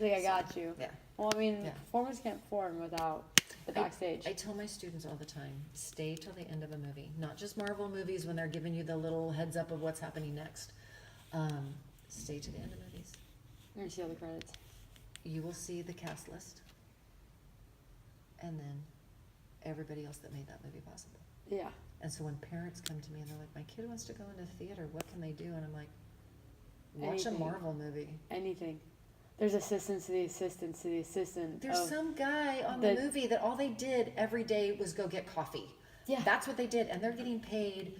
Like, I got you. Yeah. Well, I mean, Yeah. performers can't perform without the backstage. I tell my students all the time, stay till the end of a movie. Not just Marvel movies when they're giving you the little heads up of what's happening next. Stay to the end of movies. You're gonna see all the credits. You will see the cast list. And then everybody else that made that movie possible. Yeah. And so when parents come to me and they're like, my kid wants to go into theater, what can they do? And I'm like, watch Anything. a Marvel movie. Anything. There's assistants to the assistants to the assistant. There's some guy on the movie that all they did every day was go get coffee. Yeah. That's what they did. And they're getting paid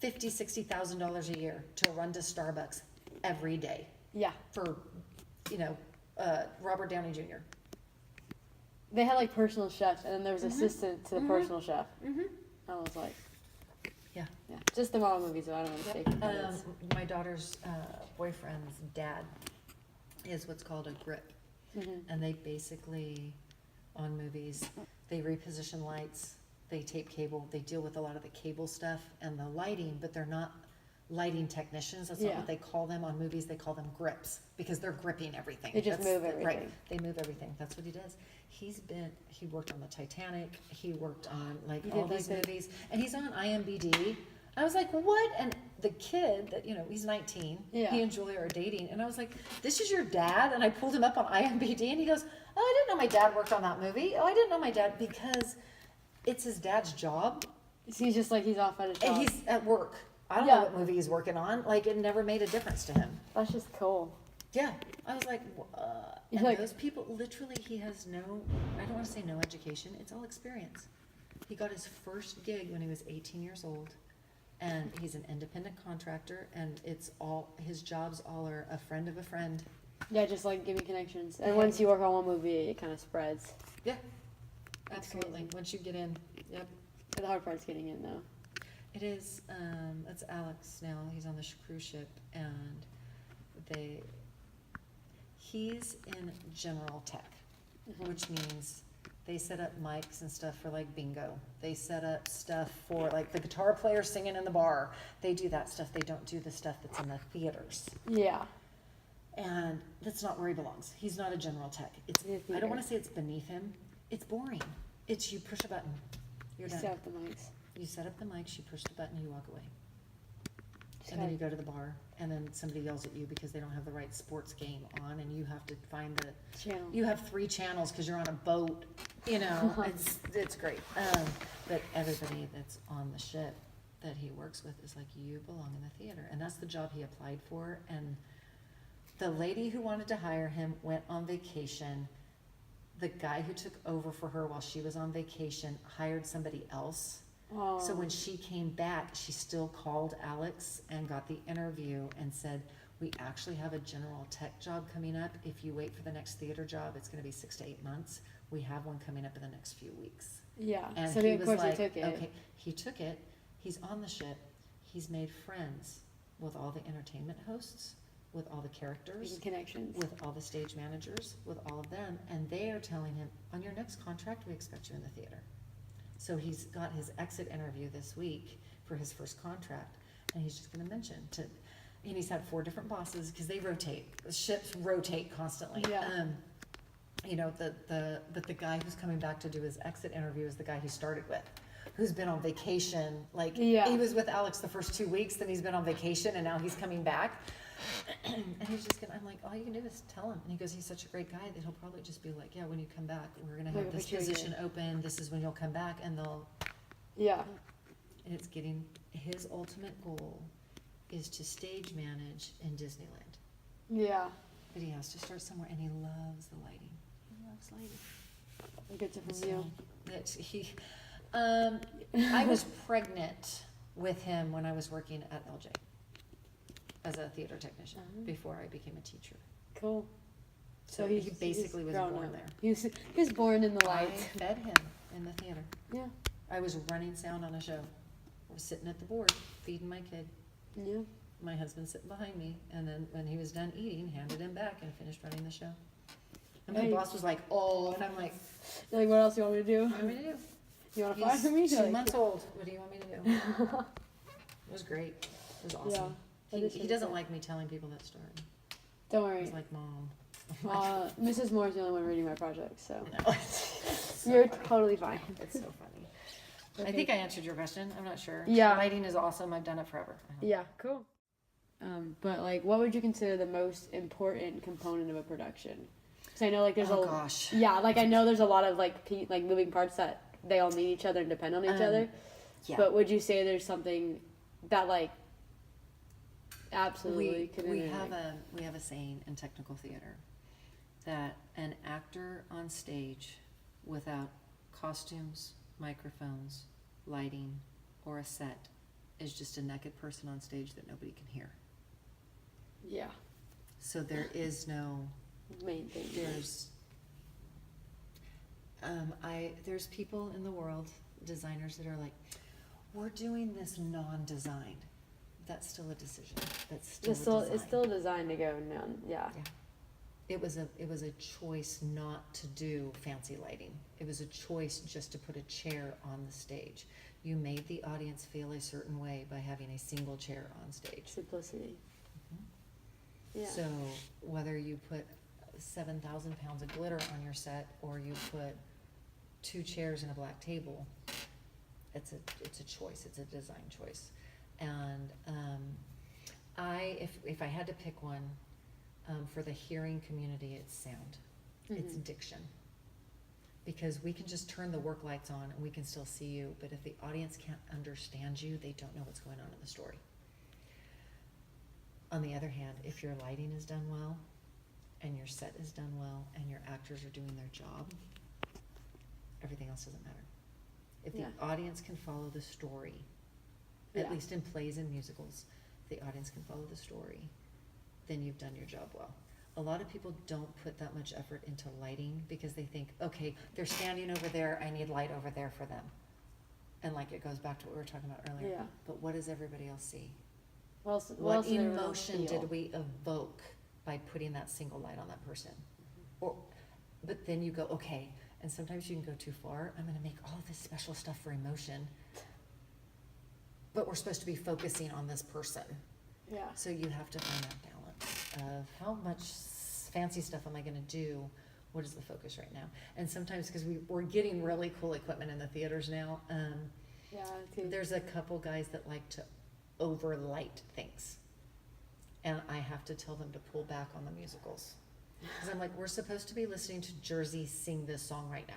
$50,000, $60,000 a year to run to Starbucks every day Yeah. for, Robert Downey Jr. They had like personal chefs, and then there was assistant to the personal chef. Mm-hmm. I was like, Yeah. yeah, just the Marvel movies, so I don't want to take credits. My daughter's boyfriend's dad is what's called a grip. And they basically, on movies, they reposition lights, they tape cable, they deal with a lot of the cable stuff and the lighting, but they're not lighting technicians. That's not Yeah. what they call them on movies. They call them grips because they're gripping everything. They just move everything. Right. They move everything. That's what he does. He worked on the Titanic. He worked on He all did these like movies, and he's on IMDb. I was like, what? And the kid that, he's 19, Yeah. he and Julia are dating. And I was like, this is your dad? And I pulled him up on IMDb and he goes, oh, I didn't know my dad worked on that movie. Oh, I didn't know my dad, because it's his dad's job. He's just like, he's off at a job. And he's at work. I don't Yeah. know what movie he's working on. Like, it never made a difference to him. That's just cool. Yeah. I was like, You're and like- those people, literally, he has no, I don't want to say no education. It's all experience. He got his first gig when he was 18 years old. And he's an independent contractor, and his jobs all are a friend of a friend. Yeah, just like giving connections. And Yeah. once you work on one movie, it kind of spreads. Yeah, That's absolutely. crazy. Once you get in, yep. But the hard part's getting in, though. It is, that's Alex now, he's on the cruise ship, and he's in general tech, which means they set up mics and stuff for like bingo. They set up stuff for like the guitar player singing in the bar. They do that stuff. They don't do the stuff that's in the theaters. Yeah. And that's not where he belongs. He's not a general tech. In the I don't want theater. to say it's beneath him. It's boring. It's you push a button. You're done. Set up the mics. You set up the mics, you push the button, you walk away. Just And then you gotta- go to the bar, and then somebody yells at you because they don't have the right sports game on, and you have to find Channel. you have 3 channels because you're on a boat, it's great. But everybody that's on the ship that he works with is like, you belong in the theater. And that's the job he applied for. And the lady who wanted to hire him went on vacation. The guy who took over for her while she was on vacation hired somebody else. Oh. So when she came back, she still called Alex and got the interview and said, we actually have a general tech job coming up. If you wait for the next theater job, it's going to be 6 to 8 months. We have one coming up in the next few weeks. Yeah. And So he of was course like, he took it. okay, he took it. He's on the ship. He's made friends with all the entertainment hosts, with all the characters, Making connections. with all the stage managers, with all of them. And they are telling him, on your next contract, we expect you in the theater. So he's got his exit interview this week for his first contract, and he's just going to mention and he's had 4 different bosses because they rotate. The ships rotate constantly. Yeah. But the guy who's coming back to do his exit interview is the guy he started with, who's been on vacation. Like, Yeah. he was with Alex the first 2 weeks, then he's been on vacation, and now he's coming back. And he's just I'm like, all you can do is tell him. And he goes, he's such a great guy that he'll probably just be like, yeah, when you come back, we're going to have Like, this put you in position open. This is when you'll come back. And Yeah. it's getting, his ultimate goal is to stage manage in Disneyland. Yeah. But he has to start somewhere, and he loves the lighting. He loves lighting. Good from So you. I was pregnant with him when I was working at LJ as a theater technician before I became a teacher. Cool. So he basically was grown born up. there. He was born in the I light. fed him in the theater. Yeah. I was running sound on a show. I was sitting at the board feeding my kid. Yeah. My husband sitting behind me, and then when he was done eating, handed him back and finished running the show. And my Hey. boss was like, "Oh," and I'm like, You're like, what else you want me to do? "What do you want me to do?" You want to He's fire me? 2 Like, months old. What do you want me to do? It was great. It was awesome. that He is really doesn't cool. like me telling people that story. Don't worry. He's like, "Mom." Mrs. Moore's the only one reading my project, so No. So you're funny. totally fine. It's so funny. Okay. I think I answered your question. I'm not sure. Yeah. Lighting is awesome. I've done it forever. Yeah, cool. But like, what would you consider the most important component of a production? Because I know like there's Oh gosh. yeah, like I know there's a lot of like moving parts that they all need each other and depend on each other. Yeah. But would you say there's something that like absolutely we have a saying in technical theater that an actor on stage without costumes, microphones, lighting, or a set is just a naked person on stage that nobody can hear. Yeah. So there is no Main thing. there's people in the world, designers, that are like, we're doing this non-designed. That's still a decision. That's still It's still designed to go none. Yeah. Yeah. It was a choice not to do fancy lighting. It was a choice just to put a chair on the stage. You made the audience feel a certain way by having a single chair on stage. Simplicity. Yeah. So whether you put 7,000 pounds of glitter on your set or you put 2 chairs and a black table, it's a choice. It's a design choice. And if I had to pick one, for the hearing community, it's sound. It's diction. Because we can just turn the work lights on and we can still see you, but if the audience can't understand you, they don't know what's going on in the story. On the other hand, if your lighting is done well, and your set is done well, and your actors are doing their job, everything else doesn't matter. If the audience can follow the story, at least in plays and musicals, if the audience can follow the story, then you've done your job well. A lot of people don't put that much effort into lighting because they think, okay, they're standing over there, I need light over there for them. And like it goes back to what we were talking about earlier. Yeah. But what does everybody else see? What emotion did we evoke by putting that single light on that person? But then you go, okay, and sometimes you can go too far. I'm gonna make all this special stuff for emotion, but we're supposed to be focusing on this person. Yeah. So you have to find that balance of how much fancy stuff am I gonna do? What is the focus right now? And sometimes, because we're getting really cool equipment in the theaters now, there's a couple guys that like to overlight things. And I have to tell them to pull back on the musicals. Because I'm like, we're supposed to be listening to Jersey sing this song right now.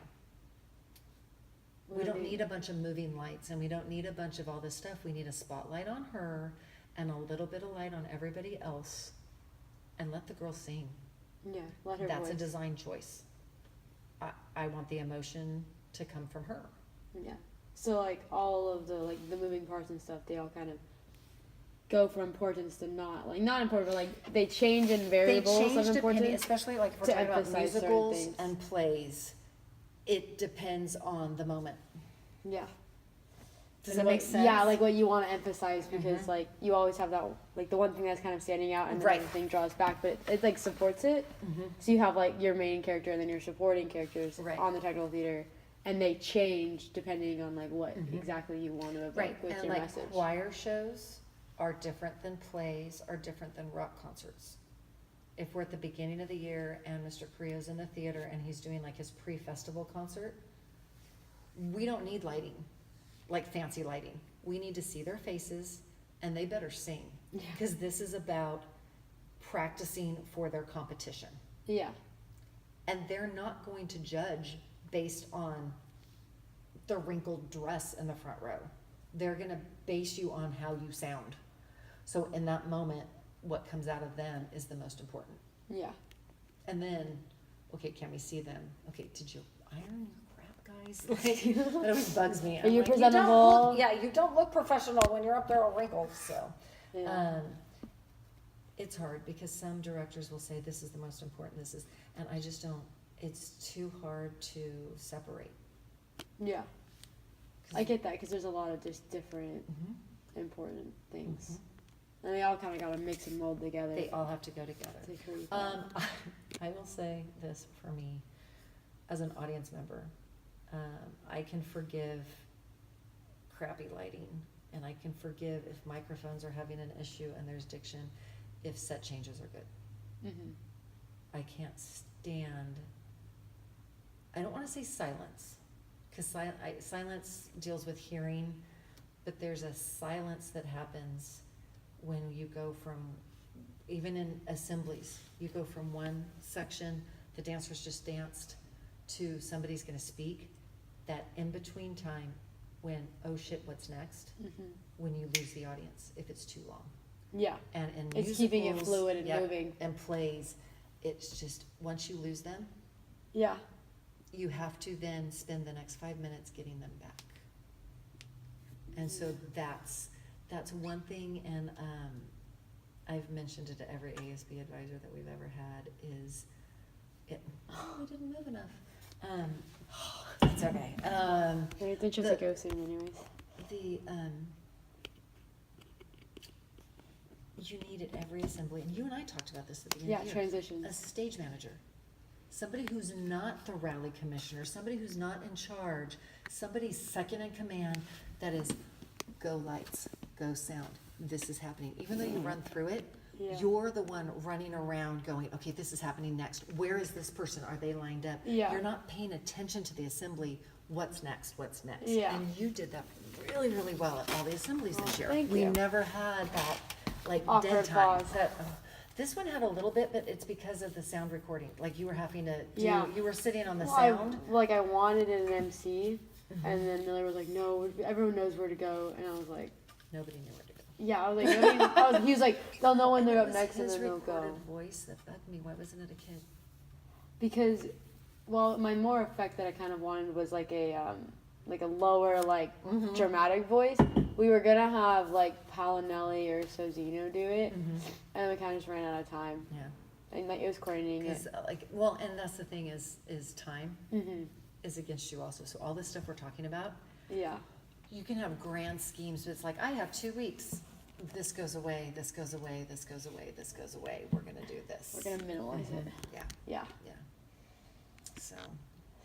We don't need a bunch of moving lights, and we don't need a bunch of all this stuff. We need a spotlight on her and a little bit of light on everybody else, and let the girl sing. Yeah, let her That's voice. a design choice. I want the emotion to come from her. Yeah. So like all of the moving parts and stuff, they all kind of go from importance to not important, but like they change in variables of importance. Especially like if we're to talking about emphasize certain musicals things. and plays. It depends on the moment. Yeah. Does And that make what- sense? Yeah, like what you want to emphasize because like you always have that like the one thing that's kind of standing out and then Right. everything draws back, but it like supports it. So you have like your main character and then your supporting characters Right. on the technical theater, and they change depending on like what exactly you want to evoke with and your like message. choir shows are different than plays, are different than rock concerts. If we're at the beginning of the year and Mr. Carrillo's in the theater and he's doing like his pre-festival concert, we don't need lighting, like fancy lighting. We need to see their faces and they better sing. Yeah. Because this is about practicing for their competition. Yeah. And they're not going to judge based on the wrinkled dress in the front row. They're gonna base you on how you sound. So in that moment, what comes out of them is the most important. Yeah. And then, okay, can we see them? Okay, did you iron your crap, guys? Like, that always bugs me. Are you like, presentable? you don't look professional when you're up there all wrinkled, so. Yeah. It's hard because some directors will say this is the most important, and I just don't, it's too hard to separate. Yeah. I get that because there's a lot of just different important things. And they all kind of got to mix and mold together. They all have to go together. to create that. I will say this for me, as an audience member, I can forgive crappy lighting, and I can forgive if microphones are having an issue and there's diction, if set changes are good. I can't stand, I don't wanna say silence, cause silence deals with hearing, but there's a silence that happens when you go from, even in assemblies, you go from one section, the dancers just danced, to somebody's gonna speak, that in-between time when, oh shit, what's next? When you lose the audience, if it's too long. Yeah. And in It's keeping it musicals, fluid and yep, moving. and plays, it's just, once you lose them, Yeah. you have to then spend the next 5 minutes getting them back. And so that's one thing, and I've mentioned it to every ASB advisor that we've ever had, is it, we didn't move enough. It's okay. I think you have to go soon anyways. You need at every assembly, and you and I talked about this at the beginning of the year. Transitions. A stage manager. Somebody who's not the rally commissioner, somebody who's not in charge, somebody second in command that is, go lights, go sound, this is happening. Even though you run through it, you're the one running around going, okay, this is happening next. Where is this person? Are they lined up? Yeah. You're not paying attention to the assembly. What's next? What's next? Yeah. And you did that really, really well at all the assemblies this year. Thank we you. never had that, like, Awkward dead time. pause. This one had a little bit, but it's because of the sound recording. Like, you were having to do, Yeah. you were sitting on the Well, sound. I wanted an MC, and then Miller was like, no, everyone knows where to go, and I was like, Nobody knew where to go. yeah, I was like, he was like, they'll know when they're up next, and His then they'll go. recorded voice that bugged me. Why wasn't it a kid? Because, well, my more effect that I kind of wanted was like a lower, like, dramatic voice. We were gonna have like Palinelli or Sozino do it, and we kind of just ran out of time. Yeah. And like it was coordinating it. Because, like, well, and that's the thing is time is against you also. So all this stuff we're talking about, Yeah. you can have grand schemes, but it's like, I have 2 weeks. This goes away, this goes away, this goes away, this goes away. We're gonna do this. We're gonna minimize it. Yeah, Yeah. yeah. So,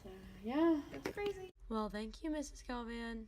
So yeah. it's crazy. Well, thank you, Mrs. Galvan.